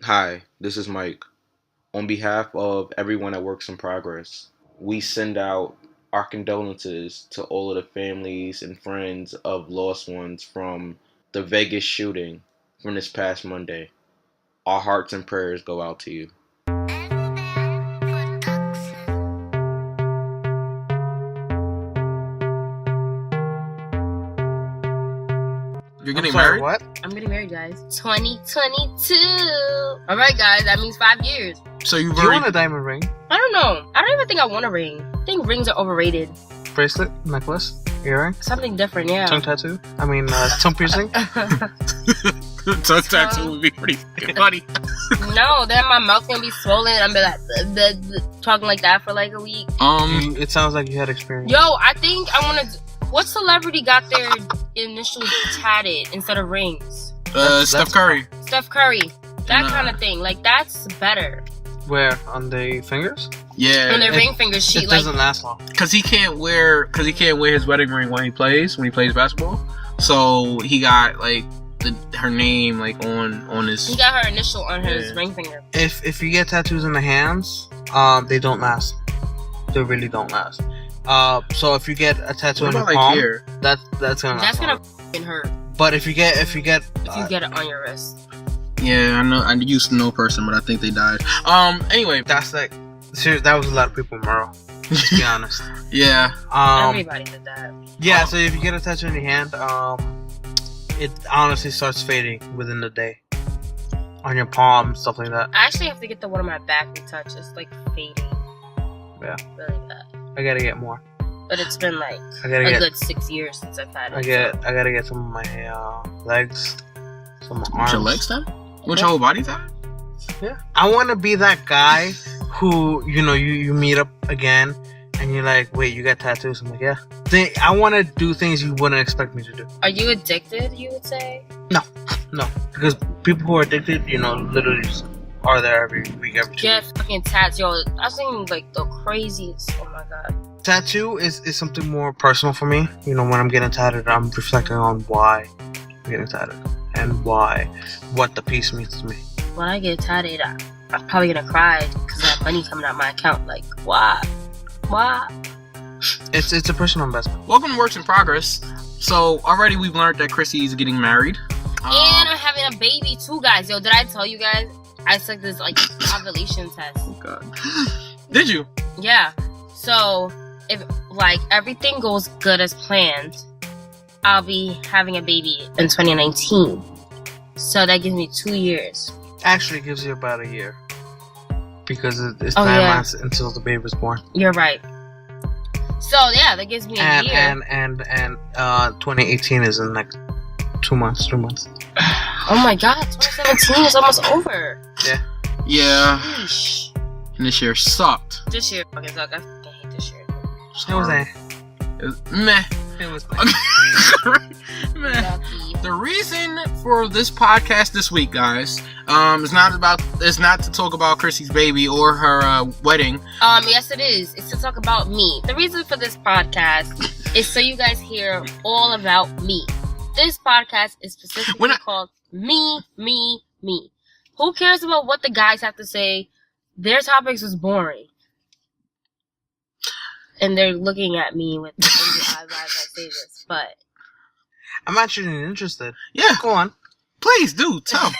Hi, this is Mike. On behalf of everyone at Works in Progress, we send out our condolences to all of the families and friends of lost ones from the Vegas shooting from this past Monday. Our hearts and prayers go out to you. You're getting married? What? I'm getting married, guys. 2022. All right, guys. That means 5 years. So you've Do you already... want a diamond ring? I don't know. I don't even think I want a ring. I think rings are overrated. Bracelet? Necklace? Earring? Something different, yeah. Tongue tattoo? Tongue piercing? Tongue tattoo would be pretty fucking funny. No, then my mouth's gonna be swollen. I'm gonna be like talking like that for like a week. It sounds like you had experience. Yo, I think I want to. What celebrity got their initials tatted instead of rings? Steph Curry. Steph Curry. That kind of thing. Like, that's better. Where? On the fingers? Yeah. On their ring fingers, she It like. doesn't last long. Cause he can't wear his wedding ring when he plays basketball. So he got like her name like on his. He got her initial on his ring finger. If you get tattoos in the hands, they don't last. They really don't last. So if you get a tattoo on your palm, here? that's gonna F***ing hurt But if you get if you get it on your wrist. Yeah, I know. I used to know a person, but I think they died. Anyway, that's like seriously, that was a lot of people, Merle. Let's be honest. Yeah. Everybody did that. Yeah. So if you get a tattoo in your hand, it honestly starts fading within the day. On your palm, stuff like that. I actually have to get the one on my back retouched. It's like fading. Yeah. Really bad. I gotta get more. But it's been like a good 6 years since I've had it. I gotta get some of my legs, some of my arms. Your legs done? What's your whole body done? Yeah. I want to be that guy who you meet up again and you're like, wait, you got tattoos? I'm like, yeah. I want to do things you wouldn't expect me to do. Are you addicted? You would say? No, because people who are addicted, literally just are there every week, every 2 Get weeks. fucking tats, yo. I've seen like the craziest. Oh my god. Tattoo is something more personal for me. When I'm getting tattooed, I'm reflecting on why I'm getting tattooed and what the piece means to me. When I get tattooed, I'm probably gonna cry because I have money coming out my account. Like, why? It's a personal investment. Welcome to Works in Progress. So already we've learned that Chrissy is getting married. And I'm having a baby too, guys. Yo, did I tell you guys? I took this like ovulation test. Oh god. Did you? Yeah. So if like everything goes good as planned, I'll be having a baby in 2019. So that gives me 2 years. Actually, it gives you about a year because it's 9 months until the baby's born. You're right. So yeah, that gives me a year. And 2018 is in like 2 months, 3 months. Oh my god, 2017 is almost over. Yeah. Yeah. Sheesh. And this year sucked. This year fucking sucked. I fucking hate this year. It was meh. It was meh. The reason for this podcast this week, guys, is not to talk about Chrissy's baby or her wedding. Yes it is. It's to talk about me. The reason for this podcast is so you guys hear all about me. This podcast is specifically called Me. Who cares about what the guys have to say? Their topics was boring. And they're looking at me with angry eyes as I say this, but I'm actually interested. Yeah. Go on. Please do, tell.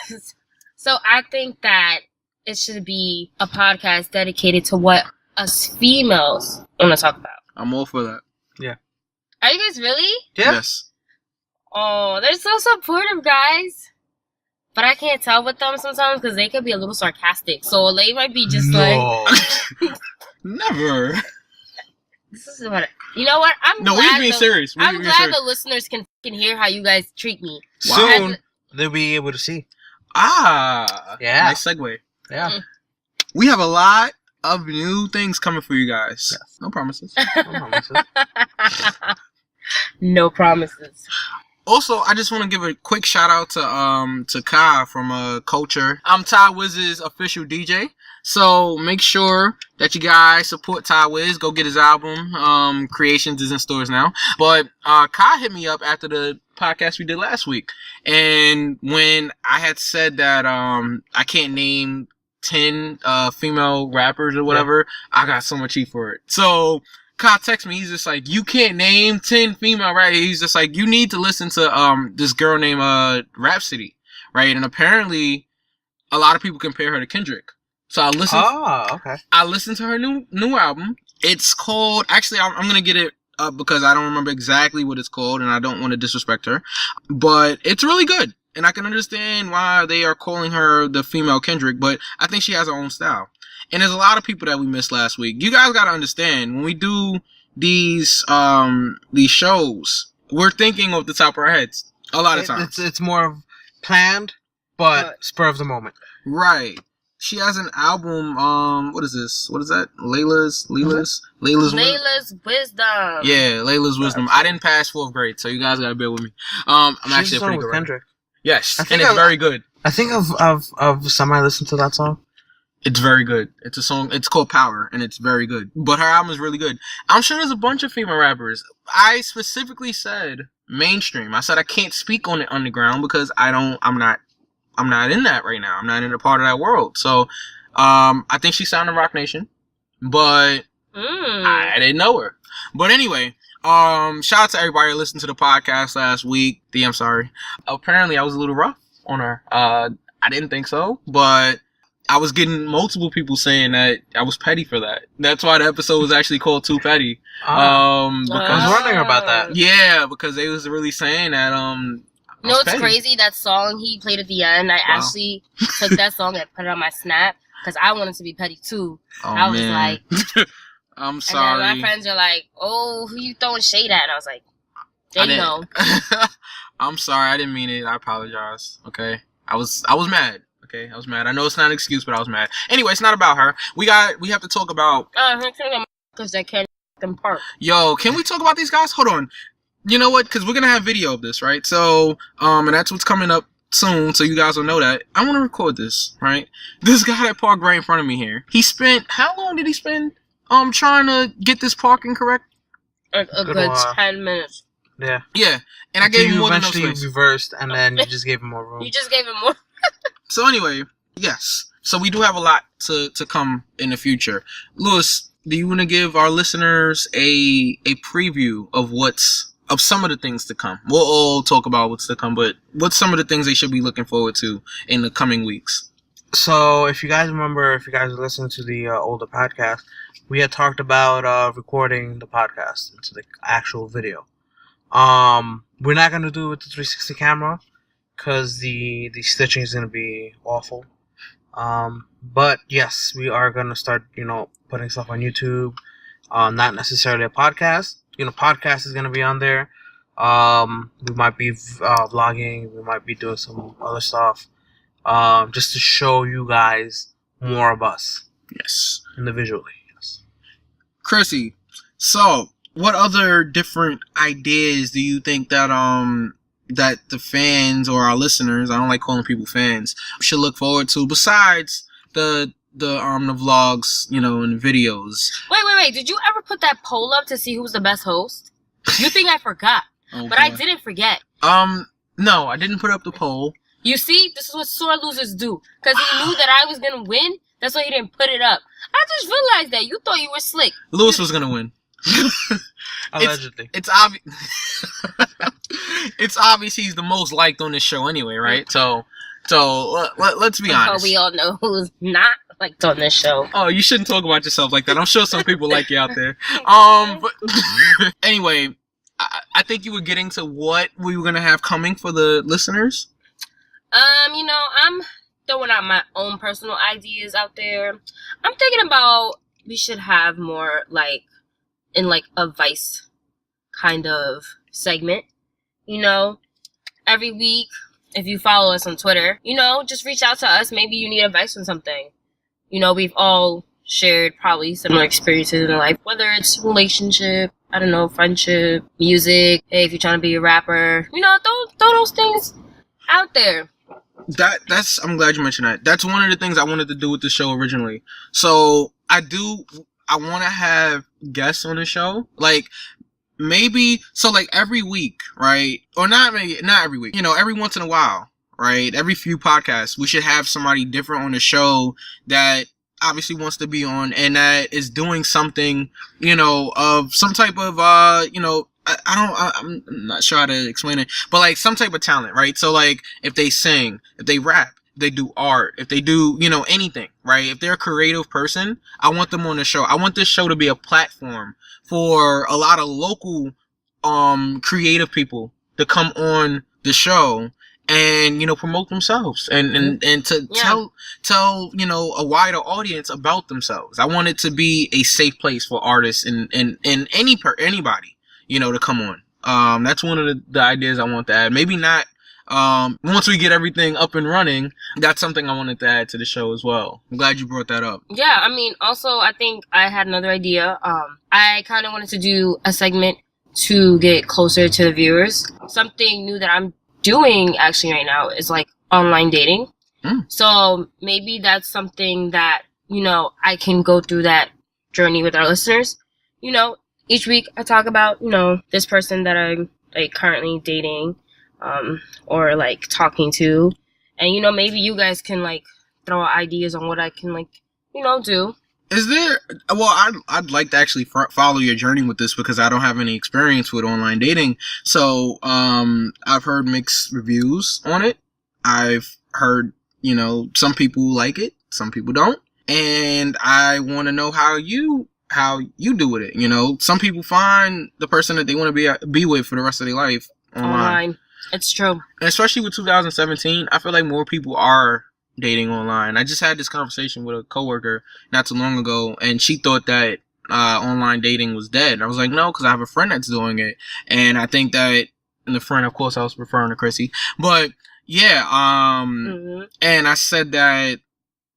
So I think that it should be a podcast dedicated to what us females want to talk about. I'm all for that. Yeah. Are you guys really? Yeah. Yes. Oh, they're so supportive, guys. But I can't tell with them sometimes because they could be a little sarcastic. So they might be just like... Never. This is what... You know what? I'm we're being serious. I'm glad the listeners can hear how you guys treat me. Soon, they'll be able to see. Ah. Yeah. Nice segue. Yeah. We have a lot of new things coming for you guys. Yes. No promises. No promises. No promises. Also, I just want to give a quick shout out to Kai from Culture. I'm Ty Wiz's official DJ. So make sure that you guys support Ty Wiz. Go get his album. Creations is in stores now. But Kai hit me up after the podcast we did last week. And when I had said that I can't name 10 female rappers or whatever, I got so much heat for it. So Kai texts me, he's just like, you can't name 10 female rappers. He's just like, you need to listen to this girl named Rhapsody, right? And apparently a lot of people compare her to Kendrick. So I listened. Oh, okay. I listened to her new album. It's called. Actually, I'm gonna get it up because I don't remember exactly what it's called, and I don't want to disrespect her. But it's really good, and I can understand why they are calling her the female Kendrick. But I think she has her own style. And there's a lot of people that we missed last week. You guys gotta understand when we do these shows, we're thinking off the top of our heads a lot of times. It's more of planned, but spur of the moment. Right. She has an album, what is this? What is that? Layla's Wisdom. Yeah, Layla's Wisdom. I didn't pass 4th grade, so you guys gotta bear with me. I'm actually a pretty good Kendrick. Yes, and it's very good. I think I've semi-listened to that song. It's very good. It's a song, it's called Power, and it's very good. But her album is really good. I'm sure there's a bunch of female rappers. I specifically said mainstream. I said I can't speak on the underground because I'm not in that right now. I'm not in a part of that world. So, I think she signed to Rock Nation, but I didn't know her. But anyway, shout out to everybody who listened to the podcast last week. I'm sorry. Apparently I was a little rough on her. I didn't think so, but I was getting multiple people saying that I was petty for that. That's why the episode was actually called Too Petty. Because I was wondering about that. Yeah, because they was really saying that, you know what's crazy? That song he played at the end, I actually took that song and put it on my Snap because I wanted to be petty too. I was like, I'm sorry. And then my friends are like, oh, who you throwing shade at? And I was like, they know. I'm sorry. I didn't mean it. I apologize. Okay. I was mad. Okay. I was mad. I know it's not an excuse, but I was mad. Anyway, it's not about her. We have to talk about. Because they can't park. Yo, can we talk about these guys? Hold on. You know what? Because we're going to have video of this, right? So, and that's what's coming up soon, so you guys will know that. I want to record this, right? This guy that parked right in front of me here. He spent, how long did he spend trying to get this parking correct? A good 10 minutes. Yeah. Yeah. And I gave him more than enough space. You eventually reversed, and then you just gave him more room. You just gave him more. So anyway, yes. So we do have a lot to come in the future. Lewis, do you want to give our listeners a preview of some of the things to come? We'll all talk about what's to come, but what's some of the things they should be looking forward to in the coming weeks? So, if you guys remember, if you guys listened to the older podcast, we had talked about recording the podcast into the actual video. We're not going to do it with the 360 camera because the stitching is going to be awful. But yes, we are going to start, putting stuff on YouTube. Not necessarily a podcast. Podcast is going to be on there. We might be vlogging. We might be doing some other stuff. Just to show you guys more of us. Yes. Individually, yes. Chrissy, so what other different ideas do you think that that the fans or our listeners, I don't like calling people fans, should look forward to besides the vlogs, and videos? Wait. Did you ever put that poll up to see who's the best host? You think I forgot. But I didn't forget. No, I didn't put up the poll. You see, this is what sore losers do. Because he knew that I was going to win. That's why he didn't put it up. I just realized that. You thought you were slick. Lewis was going to win. Allegedly. It's obvious. It's obvious he's the most liked on this show anyway, right? So let's be honest. But we all know who's not liked on this show. Oh, you shouldn't talk about yourself like that. I'm sure some people like you out there. But anyway, I think you were getting to what we were gonna have coming for the listeners. I'm throwing out my own personal ideas out there. I'm thinking about we should have more in a Vice kind of segment. Every week, if you follow us on Twitter, just reach out to us. Maybe you need advice on something. We've all shared probably similar experiences in life, whether it's relationship, I don't know, friendship, music. Hey, if you're trying to be a rapper, you know, throw those things out there. That's I'm glad you mentioned that. That's one of the things I wanted to do with the show originally. So I want to have guests on the show, like maybe like every week, right? Or not every week. You know, every once in a while, right? Every few podcasts, we should have somebody different on the show that obviously wants to be on and that is doing something, you know, of some type of you know. I'm not sure how to explain it, but like some type of talent, right? So like if they sing, if they rap, if they do art, if they do, you know, anything, right? If they're a creative person, I want them on the show. I want this show to be a platform for a lot of local, creative people to come on the show and, you know, promote themselves and to tell, you know, a wider audience about themselves. I want it to be a safe place for artists and anybody, you know, to come on. That's one of the ideas I want to add. Maybe not, once we get everything up and running, that's something I wanted to add to the show as well. I'm glad you brought that up. Yeah, I mean, also, I think I had another idea. I kind of wanted to do a segment to get closer to the viewers. Something new that I'm doing actually right now is like online dating. So maybe that's something that, you know, I can go through that journey with our listeners. You know, each week I talk about, you know, this person that I'm like currently dating, or like talking to, and, you know, maybe you guys can like throw out ideas on what I can like, you know, do. Is there, well, I'd like to actually follow your journey with this because I don't have any experience with online dating. So, I've heard mixed reviews on it. I've heard, you know, some people like it, some people don't. And I want to know how you do with it. You know, some people find the person that they want to be with for the rest of their life online. It's true. And especially with 2017, I feel like more people are dating online. I just had this conversation with a coworker not too long ago, and she thought that online dating was dead. And I was like, no, because I have a friend that's doing it, and I think that, and the friend, of course, I was referring to Chrissy, but yeah, and I said that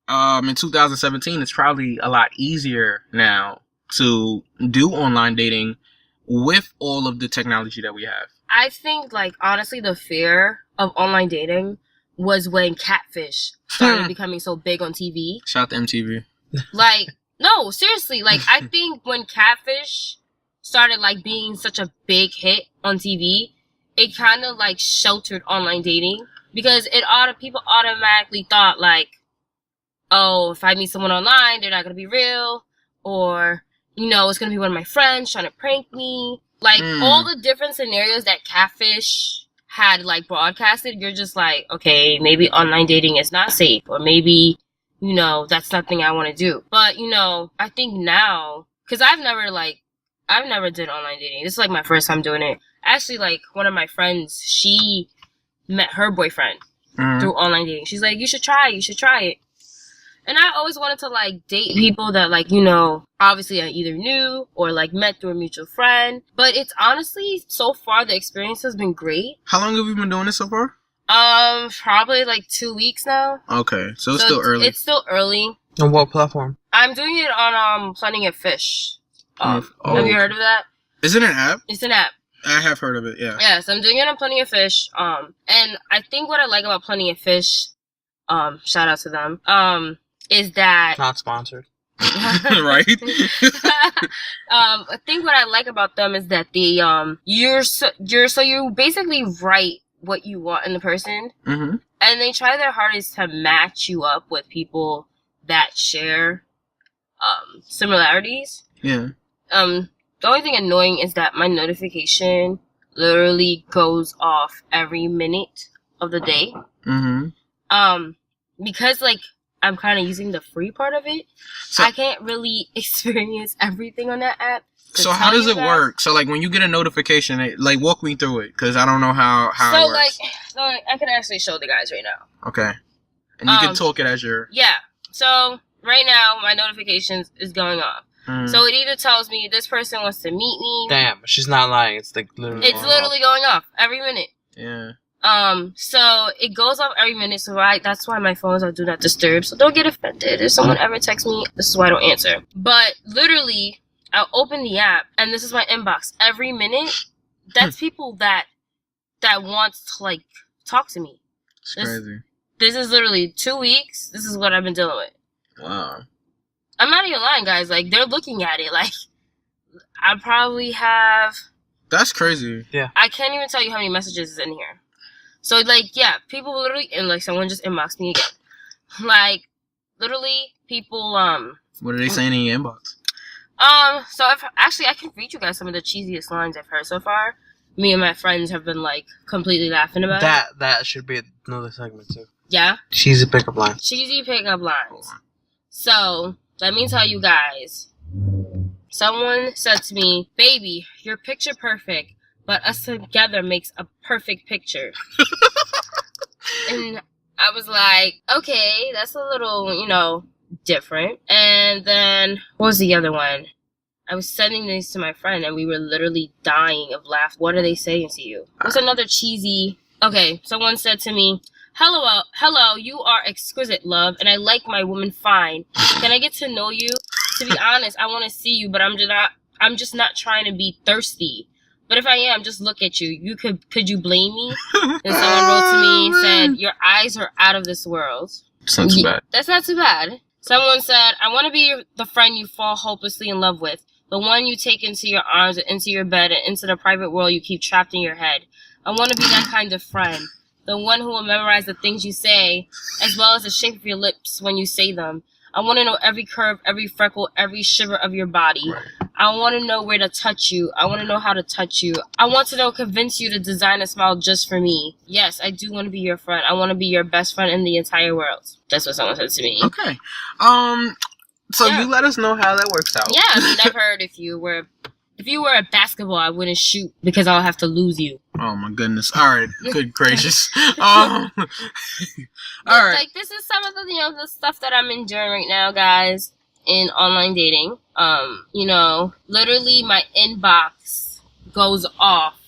in 2017, it's probably a lot easier now to do online dating with all of the technology that we have. I think, like, honestly, the fear of online dating was when Catfish started becoming so big on TV. Shout out to MTV. Like, no, seriously, like, I think when Catfish started, like, being such a big hit on TV, it kind of, like, sheltered online dating, because people automatically thought, like, oh, if I meet someone online, they're not gonna be real, or, you know, it's gonna be one of my friends trying to prank me. Like, all the different scenarios that Catfish had, like, broadcasted, you're just like, okay, maybe online dating is not safe, or maybe, you know, that's something I want to do. But, you know, I think now, because I've never did online dating. This is, like, my first time doing it. Actually, like, one of my friends, she met her boyfriend through online dating. She's like, you should try it. And I always wanted to, like, date people that, like, you know, obviously I either knew or, like, met through a mutual friend. But it's honestly, so far, the experience has been great. How long have you been doing this so far? Probably, like, 2 weeks now. Okay, so it's still early. It's still early. On what platform? I'm doing it on Plenty of Fish. Have you heard of that? Is it an app? It's an app. I have heard of it, yeah. Yeah, so I'm doing it on Plenty of Fish. And I think what I like about Plenty of Fish, shout out to them, is that... Not sponsored. Right? I think what I like about them is that they, you basically write what you want in the person, and they try their hardest to match you up with people that share, similarities. Yeah. The only thing annoying is that my notification literally goes off every minute of the day. Because, like, I'm kind of using the free part of it, so I can't really experience everything on that app. So how does it work? So, like, when you get a notification, like, walk me through it, because I don't know how it works. So, I can actually show the guys right now. Okay. And you can talk it as your... Yeah. So, right now, my notifications is going off. So, it either tells me this person wants to meet me. Damn, she's not lying. It's, like, literally going off every minute. Yeah. So it goes off every minute, so that's why my phones are do not disturb, so don't get offended if someone ever texts me. This is why I don't answer. But literally, I'll open the app, and this is my inbox. Every minute, that's people that want to, like, talk to me. It's crazy. This is literally 2 weeks. This is what I've been dealing with. Wow. I'm not even lying, guys. Like, they're looking at it. Like, I probably have... That's crazy. Yeah. I can't even tell you how many messages is in here. So, like, yeah, people literally... And, like, someone just inboxed me again. Like, literally, people, What are they saying in your inbox? So actually, I can read you guys some of the cheesiest lines I've heard so far. Me and my friends have been, like, completely laughing about it. That should be another segment, too. Yeah? Cheesy pickup lines. Cheesy pickup lines. So, let me tell you guys. Someone said to me, "Baby, you're picture perfect, but us together makes a perfect picture." And I was like, okay, that's a little, different. And then, what was the other one? I was sending these to my friend, and we were literally dying of laughter. What are they saying to you? What's another cheesy... Okay, someone said to me, hello, you are exquisite, love, and I like my woman fine. Can I get to know you? To be honest, I want to see you, but I'm just not trying to be thirsty. But if I am, just look at you. Could you blame me? And someone wrote to me and said, your eyes are out of this world. That's not too bad. That's not too bad. Someone said, I want to be the friend you fall hopelessly in love with. The one you take into your arms and into your bed and into the private world you keep trapped in your head. I want to be that kind of friend. The one who will memorize the things you say, as well as the shape of your lips when you say them. I want to know every curve, every freckle, every shiver of your body. Right. I want to know where to touch you. I want to know how to touch you. I want to convince you to design a smile just for me. Yes, I do want to be your friend. I want to be your best friend in the entire world. That's what someone said to me. Okay. So you let us know how that works out. Yeah, I mean, I've heard if you were at basketball, I wouldn't shoot because I'll have to lose you. Oh my goodness! All right, good gracious. All right. Like, this is some of the the stuff that I'm enjoying right now, guys, in online dating. Literally my inbox goes off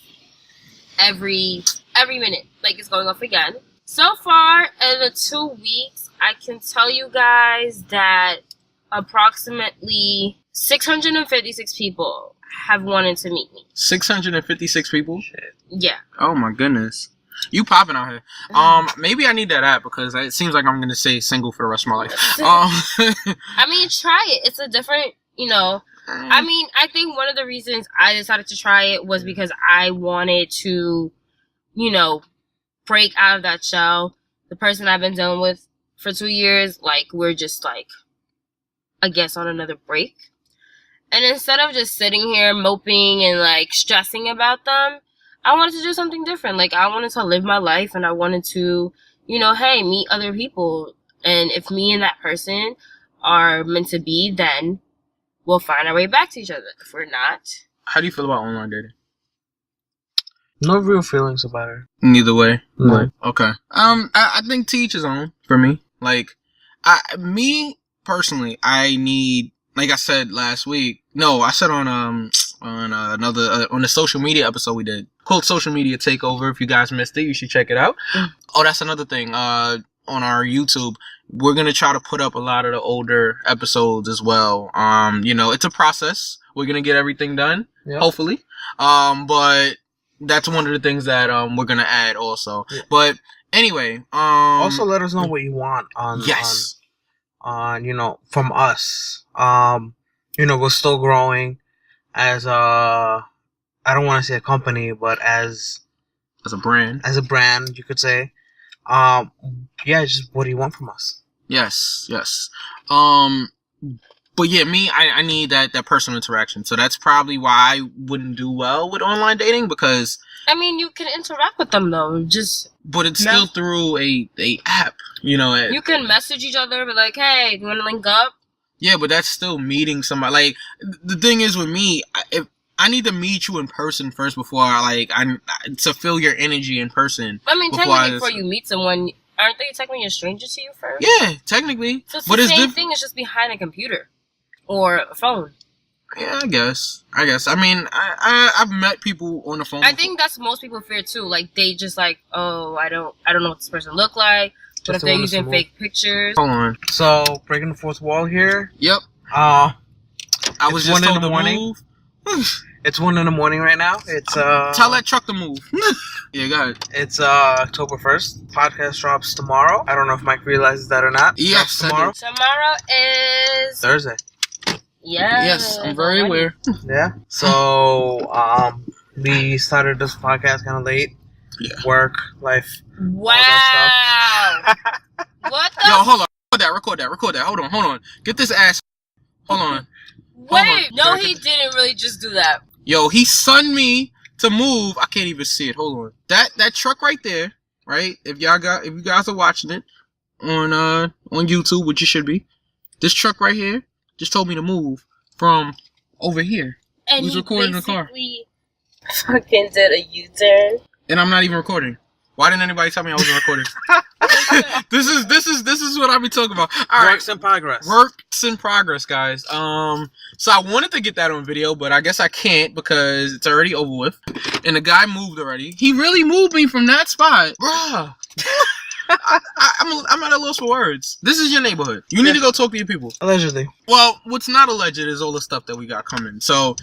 every minute, like it's going off again. So far in the 2 weeks, I can tell you guys that approximately 656 people have wanted to meet me. 656 people? Shit. Yeah. Oh my goodness. You popping out here. Maybe I need that app because it seems like I'm going to stay single for the rest of my life. I mean, try it. It's a different, I mean, I think one of the reasons I decided to try it was because I wanted to, break out of that shell. The person I've been dealing with for 2 years, like, we're just, like, I guess on another break. And instead of just sitting here moping and, like, stressing about them, I wanted to do something different. Like, I wanted to live my life, and I wanted to, hey, meet other people. And if me and that person are meant to be, then we'll find our way back to each other. If we're not... How do you feel about online dating? No real feelings about it. Neither way? No. Okay. I think to each his own, for me. Like, me, personally, I need... Like I said last week, I said on the social media episode we did, called Social Media Takeover. If you guys missed it, you should check it out. Oh, that's another thing. On our YouTube, we're gonna try to put up a lot of the older episodes as well. It's a process. We're gonna get everything done, hopefully. But that's one of the things that we're gonna add also. Yeah. But anyway, also let us know what you want on from us. We're still growing as I don't want to say a company, but as a brand. As a brand, you could say. Just what do you want from us? Yes. But yeah, I need that personal interaction. So that's probably why I wouldn't do well with online dating, because I mean, you can interact with them though, but it's still through a app, You can message each other, but like, hey, you want to link up? Yeah, but that's still meeting somebody. Like, the thing is with me, if I need to meet you in person first before to feel your energy in person. I mean, technically, before you meet someone, aren't they technically a stranger to you first? Yeah, technically. So it's the same thing. It's just behind a computer or a phone. Yeah, I guess. I mean, I've met people on the phone. I think that's most people fear too. Like, they just like, oh, I don't know what this person look like. But if they're using fake pictures. Hold on. So, breaking the fourth wall here. Yep. I was just told to move. It's 1 in the morning right now. It's Tell that truck to move. Yeah, go ahead. It's October 1st. Podcast drops tomorrow. I don't know if Mike realizes that or not. Yes, tomorrow. Tomorrow is Thursday. Yeah. Yes, I'm very aware. Yeah. So we started this podcast kind of late. Yeah. Work, life. Wow. What the? Yo, hold on. Record that. Hold on. Get this ass. Hold on. Wait. No, he didn't really just do that. Yo, he sunned me to move. I can't even see it. Hold on. That truck right there, right? If you guys are watching it on YouTube, which you should be, this truck right here just told me to move from over here. And Who's recording the car? Fucking did a U-turn. And I'm not even recording. Why didn't anybody tell me I wasn't recording? This is what I be talking about. All right. Works in progress. Works in progress, guys. So I wanted to get that on video, but I guess I can't because it's already over with. And the guy moved already. He really moved me from that spot, bruh. I'm at a loss for words. This is your neighborhood. You need to go talk to your people. Allegedly. Well, what's not alleged is all the stuff that we got coming. So,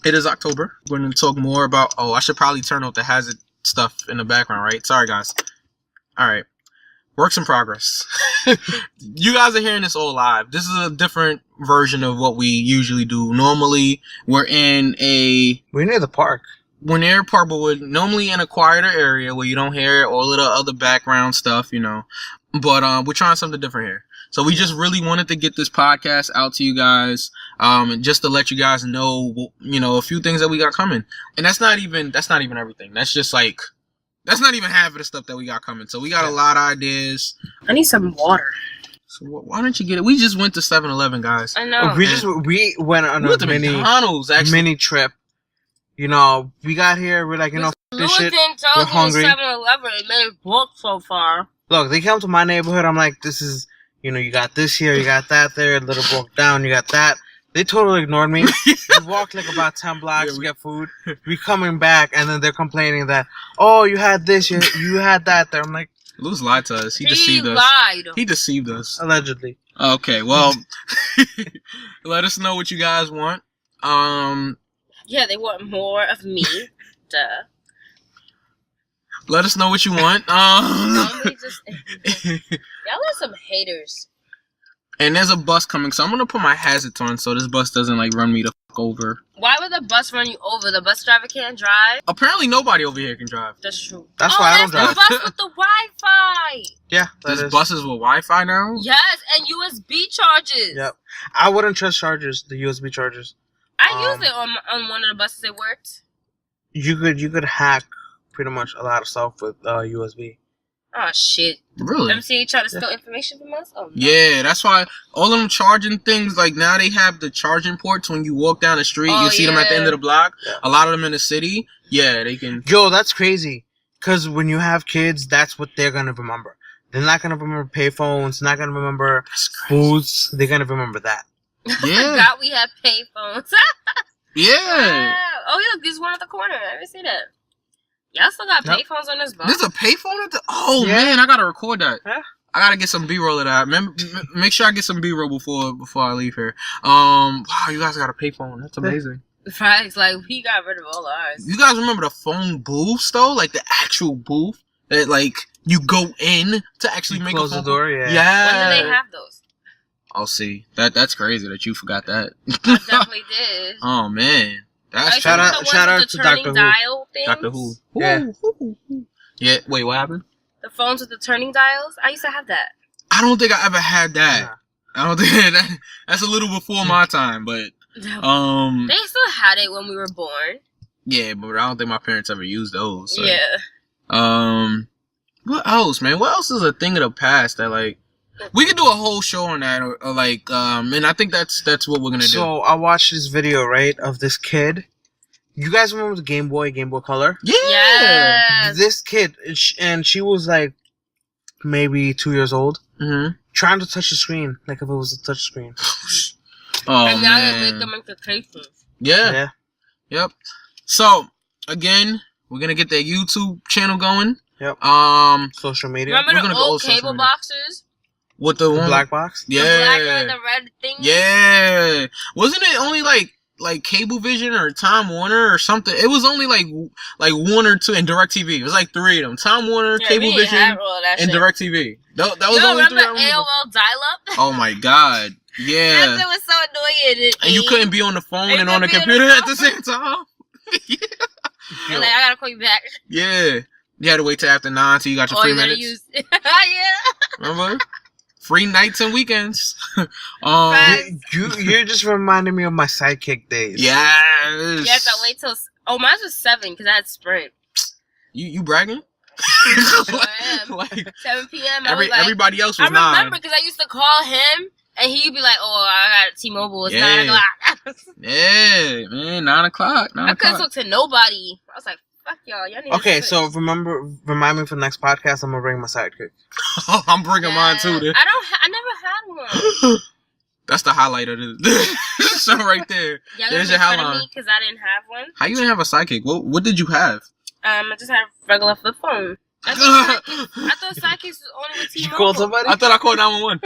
it is October. We're going to talk more about... Oh, I should probably turn off the hazard stuff in the background, right? Sorry, guys. All right. Works in progress. You guys are hearing this all live. This is a different version of what we usually do. Normally, we're near the park. We're near a park, but we're normally in a quieter area where you don't hear all of the other background stuff, you know. But we're trying something different here. So we just really wanted to get this podcast out to you guys, and just to let you guys know, you know, a few things that we got coming. And that's not even everything. That's just like, that's not even half of the stuff that we got coming. So we got a lot of ideas. I need some water. So why don't you get it? We just went to 7-Eleven, guys. I know. We went on a mini trip. You know, we got here, we're like, you know, this shit, we're hungry. 7-Eleven, it made it book so far. Look, they come to my neighborhood, I'm like, this is, you know, you got this here, you got that there, a little broke down, you got that. They totally ignored me. We walked like about 10 blocks to get food. We coming back, and then they're complaining that, oh, you had this, you had that there. I'm like... Luz lied to us. He deceived us. He deceived us. Allegedly. Okay, well, let us know what you guys want. Yeah, they want more of me. Duh. Let us know what you want. Y'all are some haters. And there's a bus coming, so I'm gonna put my hazards on so this bus doesn't like run me the fuck over. Why would the bus run you over? The bus driver can't drive? Apparently nobody over here can drive. That's true. That's why I don't drive. The bus with the Wi-Fi. Yeah, there's buses with Wi-Fi now? Yes, and USB chargers. Yep. I wouldn't trust chargers, the USB chargers. I used it on one of the buses. It worked. You could hack pretty much a lot of stuff with USB. Oh shit! Really? MCA trying to steal information from us? Oh no. Yeah, that's why all them charging things, like now they have the charging ports when you walk down the street. You see them at the end of the block. Yeah. A lot of them in the city. Yeah, they can. Yo, that's crazy. Because when you have kids, that's what they're gonna remember. They're not gonna remember payphones. Not gonna remember foods. They're gonna remember that. Yeah. I forgot we had payphones. Yeah. Oh yeah, there's one at the corner. I didn't see that. Y'all still got payphones on this bus? There's a payphone at the... Oh, man, I gotta record that. Yeah. I gotta get some B-roll of that. Make sure I get some B-roll before I leave here. Wow, you guys got a payphone. That's amazing. Right, like, we got rid of all ours. You guys remember the phone booths, though? Like, the actual booth that, like, you go in to actually make close a phone the door, yeah. Yeah. When did they have those? I'll see. That's crazy that you forgot that. I definitely did. Oh, man. That's shout out to Dr. Who. Dr. Who. Yeah. Yeah. Wait, what happened? The phones with the turning dials? I used to have that. I don't think I ever had that. Nah. I don't think that's a little before my time, but they still had it when we were born. Yeah, but I don't think my parents ever used those. So. Yeah. What else, man? What else is a thing of the past that like we could do a whole show on that, or like, and I think that's what we're gonna do. So I watched this video, right, of this kid. You guys remember the Game Boy Color? Yeah. Yes. This kid, and she was like maybe 2 years old, trying to touch the screen, like if it was a touch screen. Oh, and now man. they make them into cases. Yeah. Yep. So again, we're gonna get that YouTube channel going. Yep. Social media. Remember the old cable boxes? With the one black box? Yeah. The black and the red thing? Yeah. Wasn't it only like Cablevision or Time Warner or something? It was only like one or two, and DirecTV. It was like three of them. Time Warner, Cablevision, and DirecTV. That was Yo, only three. remember AOL dial-up? Oh my god. Yeah. That was so annoying. And you couldn't be on the phone and on the computer at the same time. Yeah. And like, I gotta call you back. Yeah. You had to wait till after 9 till you got your 3 minutes. Yeah. Remember? Free nights and weekends. You're just reminding me of my Sidekick days. Yes. You have to wait till... Oh, mine was 7 because I had Sprint. You bragging? Like 7 p.m. Everybody else was 9. I remember because I used to call him and he'd be like, "Oh, I got T-Mobile. It's 9 o'clock." Yeah, man, 9 o'clock. I couldn't talk to nobody. I was like, "Fuck y'all. Y'all need." Okay, so remind me for the next podcast. I'm gonna bring my Sidekick. I'm bringing mine too. Then. I never had one. That's the highlight of the show right there. Y'all There's your highlight. Because I didn't have one. How you didn't have a sidekick? What did you have? I just had a regular flip phone. I thought sidekicks was only with T-Mobile. You called somebody? I thought I called 911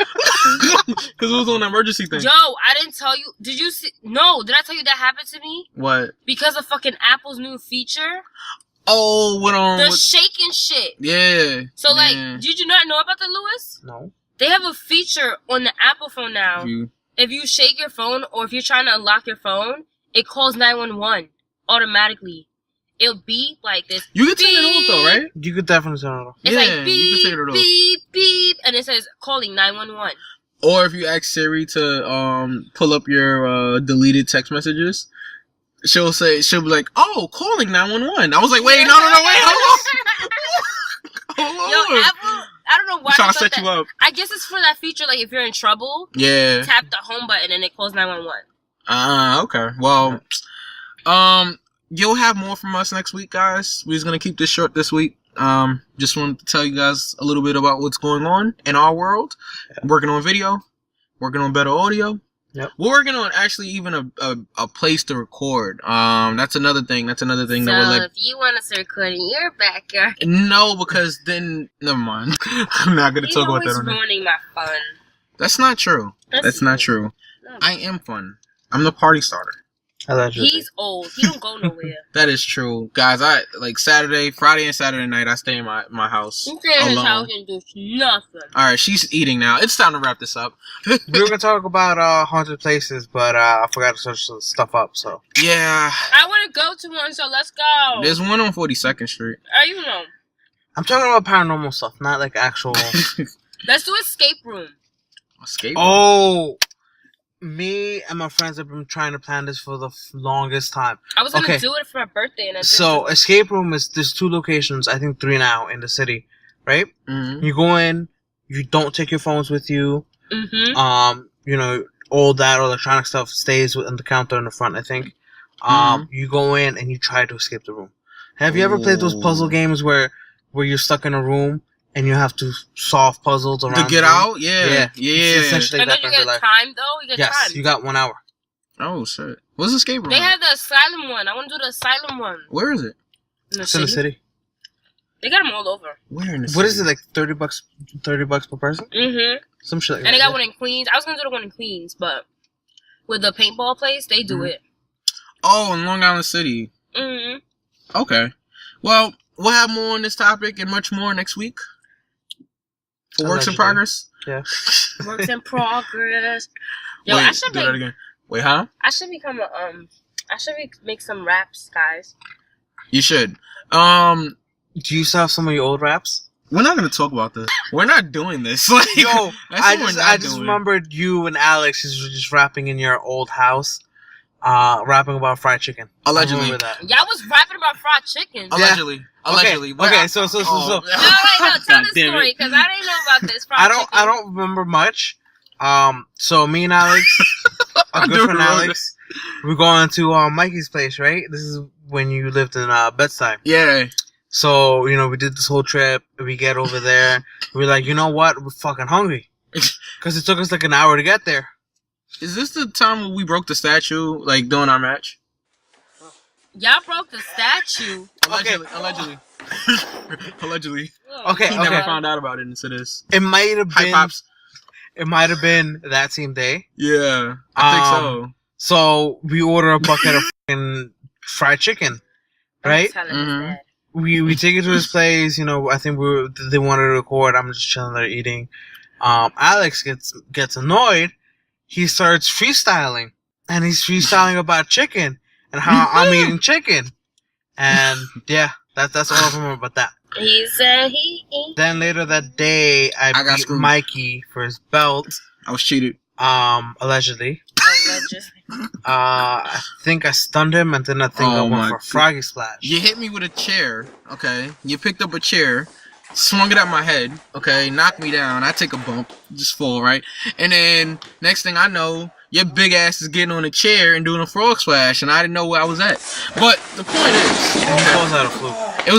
because it was on an emergency thing. Yo, I didn't tell you. Did you see? No, did I tell you that happened to me? What? Because of fucking Apple's new feature. Oh, what on? The shaking shit. Yeah. So like, did you not know about that, Lewis? No. They have a feature on the Apple phone now. If you shake your phone or if you're trying to unlock your phone, it calls 911 automatically. It'll beep like this. You can turn it off though, right? You could definitely turn it off. It's like beep, beep, beep, and it says calling 911. Or if you ask Siri to pull up your deleted text messages, she'll be like, "Oh, calling 911." I was like, "Wait, no, wait, hold on." Yo, Apple, I don't know why. Trying to set you up. I guess it's for that feature, like if you're in trouble, tap the home button and it calls 911. Okay. Well, you'll have more from us next week, guys. We're just gonna keep this short this week. Just wanted to tell you guys a little bit about what's going on in our world. Working on video, working on better audio. Yep. We're working on actually even a place to record. That's another thing. That we're like. So if you want us to record in your backyard. No, because then never mind. I'm not gonna talk about that. You're ruining my fun. That's not true. That's not true. No. I am fun. I'm the party starter. He's old. He don't go nowhere. That is true, guys. I like Friday and Saturday night. I stay in my house alone. His house and do nothing. All right, she's eating now. It's time to wrap this up. We were gonna talk about haunted places, but I forgot to search some stuff up. So yeah, I want to go to one. So let's go. There's one on 42nd Street. You know. I'm talking about paranormal stuff, not like actual. Let's do escape room. Escape room. Oh. Me and my friends have been trying to plan this for the longest time. I was gonna do it for my birthday, and so escape room there's 2 locations, I think 3 now in the city, right? Mm-hmm. You go in, you don't take your phones with you. Mm-hmm. You know, all that electronic stuff stays on the counter in the front, I think. You go in and you try to escape the room. Have you ever played those puzzle games where you're stuck in a room? And you have to solve puzzles around to get out. Yeah. It's essentially and that. Then you get time though. You get time. You got 1 hour. Oh shit! What's the escape room? They have the asylum one. I want to do the asylum one. Where is it? It's in the city. They got them all over. Where in the city? What is it, like $30 per person? Mm-hmm. Some shit like that. And they got one in Queens. I was gonna do the one in Queens, but with the paintball place, they do it. Oh, in Long Island City. Mm-hmm. Okay. Well, we'll have more on this topic and much more next week. Works in progress? Yeah. Works in progress. Yo, wait, I should do that again. Wait, huh? I should become make some raps, guys. You should. Do you still have some of your old raps? We're not gonna talk about this. We're not doing this. Like, yo, I just remembered you and Alex just rapping in your old house. Rapping about fried chicken. Allegedly. Y'all was rapping about fried chicken. Allegedly. Yeah. Allegedly. Okay, so. No, tell the story, because I didn't know about this fried chicken. I don't remember much. So me and Alex, our good friend Alex, we're going to Mikey's place, right? This is when you lived in Bed-Stuy. Yeah. So, you know, we did this whole trip. We get over there. We're like, you know what? We're fucking hungry. Because it took us like an hour to get there. Is this the time when we broke the statue, like, during our match? Y'all broke the statue? Allegedly. Allegedly. Allegedly. Okay, He never found out about it until this. It might have been... Pops. It might have been that same day. Yeah, I think so. So we order a bucket of fucking fried chicken, right? Mm-hmm. We take it to his place. You know, I think they wanted to record. I'm just chilling there eating. Alex gets annoyed. He starts freestyling, and he's freestyling about chicken and how I'm eating chicken. And yeah, that's all I remember about that. He said he. Then later that day, I beat screwed. Mikey for his belt. I was cheated. Allegedly. I think I stunned him, and then I think I went for Froggy Splash. You hit me with a chair, okay? You picked up a chair, swung it at my head, okay? Knocked me down. I take a bump, just fall, right? And then next thing I know, your big ass is getting on a chair and doing a frog splash, and I didn't know where I was at. But the point is, was that a fluke? It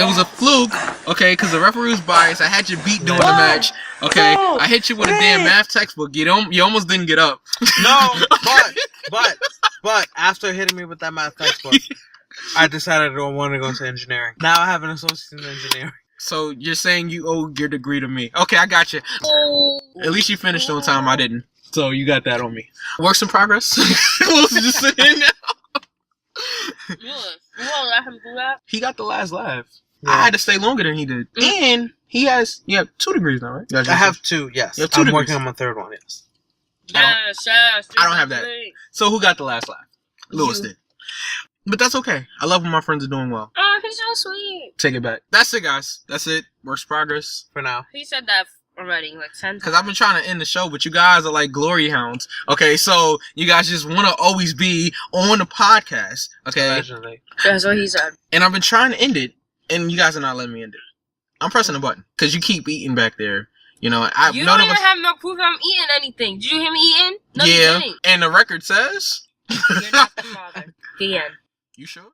was a fluke, okay? Because the referee was biased. I had you beat during the match, okay? I hit you with a damn math textbook. You almost didn't get up. No, but after hitting me with that math textbook, I decided I wanted to go into engineering. Now I have an associate in engineering. So you're saying you owe your degree to me? Okay, I got you. At least you finished on time. I didn't. So you got that on me. Works in progress. We'll just sit in now. You won't let him do that? He got the last laugh. Yeah. I had to stay longer than he did. And you have 2 degrees now, right? I have 2, yes. You have 2 I'm degrees. working on my 3rd one, yes. Yes. I don't have that. So who got the last laugh? Lewis did. But that's okay. I love when my friends are doing well. Oh, he's so sweet. Take it back. That's it, guys. That's it. Works progress. For now. He said that already, like 10 times. Because I've been trying to end the show, but you guys are like glory hounds. Okay, so you guys just want to always be on the podcast. Okay? Allegedly. That's what he said. And I've been trying to end it, and you guys are not letting me end it. I'm pressing the button. Because you keep eating back there. You know, you don't even have no proof I'm eating anything. Did you hear me eating? No, yeah, you didn't. and the record says... You're not the father. The end. You sure?